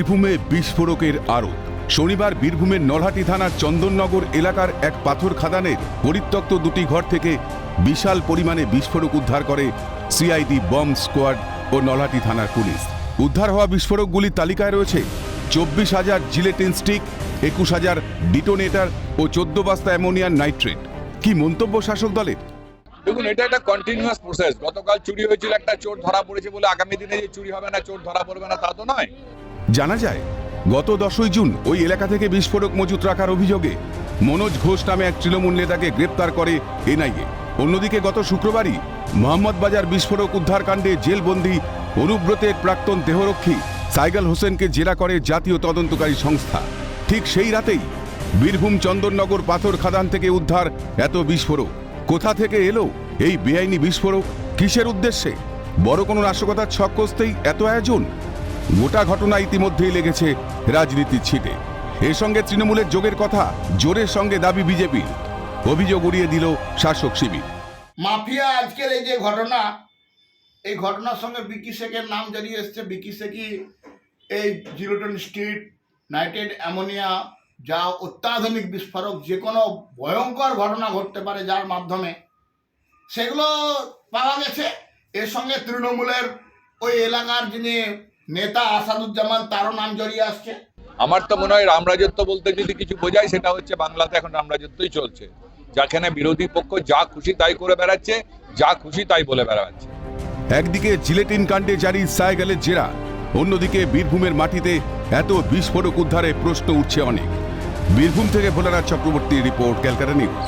বীরভূমে বিস্ফোরকের আরো শনিবার বীরভূমের নলহাটি থানার চন্দননগর এলাকার এক পাথর খাদানের পরিত্যক্ত দুটি ঘর থেকে বিশাল পরিমাণে বিস্ফোরক উদ্ধার করে সিআইডি বম্ব স্কোয়াড ও নলহাটি থানার পুলিশ। উদ্ধার হওয়া বিস্ফোরকগুলির তালিকায় রয়েছে 24,000 জিলেটিন স্টিক, 21,000 ডিটোনেটর ও 14 বস্তা অ্যামোনিয়াম নাইট্রেট। কি মন্তব্য শাসক দলের? দেখুন, এটা একটা কন্টিনিউয়াস প্রসেস। গতকাল চুরি হয়েছিল, একটা চোর ধরা পড়েছে বলে আগামী দিনে যে চুরি হবে না, চোর ধরা পড়বে না তা তো নয়। জানা যায় গত 10ই জুন ওই এলাকা থেকে বিস্ফোরক মজুত রাখার অভিযোগে মনোজ ঘোষ নামে এক তৃণমূল নেতাকে গ্রেপ্তার করে এনআইএ। অন্যদিকে গত শুক্রবারই মোহাম্মদবাজার বিস্ফোরক উদ্ধারকাণ্ডে জেলবন্দি অনুব্রতের প্রাক্তন দেহরক্ষী সাইগাল হোসেনকে জেরা করে জাতীয় তদন্তকারী সংস্থা। ঠিক সেই রাতেই বীরভূম চন্দননগর পাথর খাদান থেকে উদ্ধার এত বিস্ফোরক। কোথা থেকে এলো এই বেআইনি বিস্ফোরক? কিসের উদ্দেশ্যে? বড় কোনো নাশকতার ছক কষতেই এত আয়োজন? গোটা ঘটনা ইতিমধ্যেই লেগেছে রাজনীতির ছিটে। এর সঙ্গে তৃণমূলের যোগের কথা জোরের সঙ্গে দাবি বিজেপির। অভিযোগ উড়িয়ে দিল শাসক শিবির। মাফিয়া আজকের এই যে ঘটনা, এই ঘটনার সঙ্গে বিকি শেখের নাম জড়িয়ে এসছে। বিকি শেখই এই জিলেটিন স্টিক, নাইট্রেট, অ্যামোনিয়া, যা অত্যাধুনিক বিস্ফোরক, যে কোনো ভয়ঙ্কর ঘটনা ঘটতে পারে যার মাধ্যমে, সেগুলো পাওয়া গেছে। এর সঙ্গে তৃণমূলের ওই এলাকার যিনি নেতা আসাদুজ্জামান, তারও নাম জড়িয়ে আসছে। আমার তো মনে হয় রামরাজত্ব বলতে যদি কিছু বোঝায় সেটা হচ্ছে বাংলাতে এখন রামরাজত্বই চলছে, যেখানে বিরোধী পক্ষ যা খুশি তাই করে বেড়াচ্ছে, যা খুশি তাই বলে বেড়াচ্ছে। একদিকে জিলেটিন কাণ্ডে জারি সাইগালের জেরা, অন্যদিকে বীরভূমের মাটিতে এত বিস্ফোরক উদ্ধারে প্রশ্ন উঠছে অনেক। বীরভূম থেকে ভোলানাথ চক্রবর্তীর রিপোর্ট, ক্যালকাটা নিউজ।